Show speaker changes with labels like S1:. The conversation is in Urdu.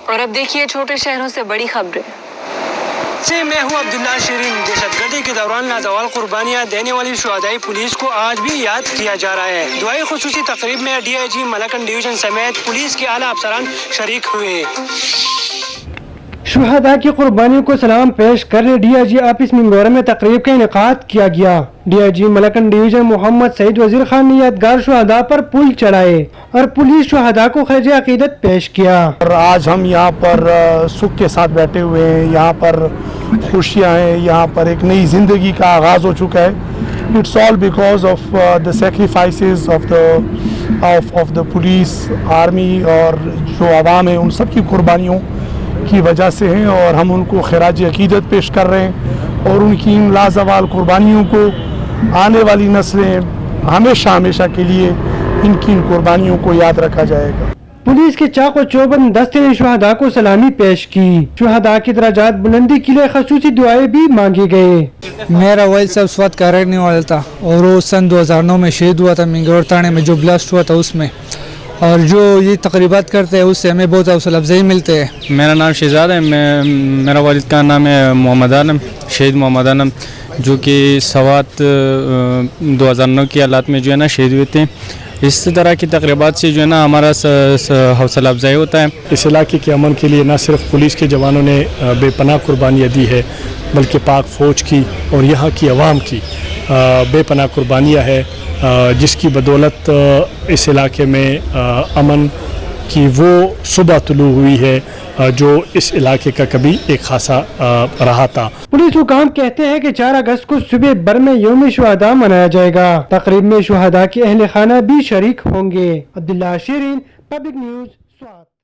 S1: اور اب دیکھیے چھوٹے شہروں سے بڑی خبریں۔
S2: میں ہوں عبداللہ شیرین۔ دہشت گردی کے دوران لازوال قربانیاں دینے والی شہدائی پولیس کو آج بھی یاد کیا جا رہا ہے۔ دعائی خصوصی تقریب میں D I G Malakand division سمیت پولیس کے اعلیٰ افسران شریک ہوئے۔
S3: شہداء کی قربانیوں کو سلام پیش کرنے D I G office Mingora میں تقریب کا انعقاد کیا گیا۔ D I G Malakand division Muhammad Saeed Wazir Khan نے یادگار شہداء پر پھول چڑھائے اور پولیس شہداء کو خراج عقیدت پیش کیا۔
S4: اور آج ہم یہاں پر سکھ کے ساتھ بیٹھے ہوئے ہیں، یہاں پر خوشیاں ہیں، یہاں پر ایک نئی زندگی کا آغاز ہو چکا ہے۔ It's all because of the sacrifices of the police, army اور جو عوام ہیں ان سب کی قربانیوں کی وجہ سے ہیں، اور ہم ان کو خراج عقیدت پیش کر رہے ہیں، اور ان کی ان لازوال قربانیوں کو آنے والی نسلیں ہمیشہ کے لیے ان کی ان قربانیوں کو یاد رکھا جائے گا۔
S3: پولیس کے چاق و چوبند دستے نے شہداء کو سلامی پیش کی۔ شہداء کی درجات بلندی کے لیے خصوصی دعائیں بھی مانگی گئے۔
S5: میرا والد صاحب سوات کا رہنے والا تھا اور وہ سن 2009 میں شہید ہوا تھا منگور تھانے میں، جو بلاسٹ ہوا تھا اس میں، اور جو یہ تقریبات کرتے ہیں اس سے ہمیں بہت حوصلہ افزائی ملتے ہیں۔
S6: میرا نام شہزاد ہے، میرا والد کا نام ہے محمد عالم، شہید محمد عالم، جو کہ سوات 2009 کے حالات میں جو ہے نا شہید ہوئے تھے۔ اس طرح کی تقریبات سے جو ہے نا ہمارا حوصلہ افزائی ہوتا ہے۔
S4: اس علاقے کے امن کے لیے نہ صرف پولیس کے جوانوں نے بے پناہ قربانیاں دی ہے، بلکہ پاک فوج کی اور یہاں کی عوام کی بے پناہ قربانیاں ہے، جس کی بدولت اس علاقے میں امن کی وہ صبح طلوع ہوئی ہے جو اس علاقے کا کبھی ایک خاصا رہا تھا۔
S3: پولیس حکام کہتے ہیں کہ 4 اگست کو صبح بھر میں یوم شہداء منایا جائے گا۔ تقریب میں شہداء کے اہل خانہ بھی شریک ہوں گے۔ عبداللہ شیرین، پبلک نیوز، سوات۔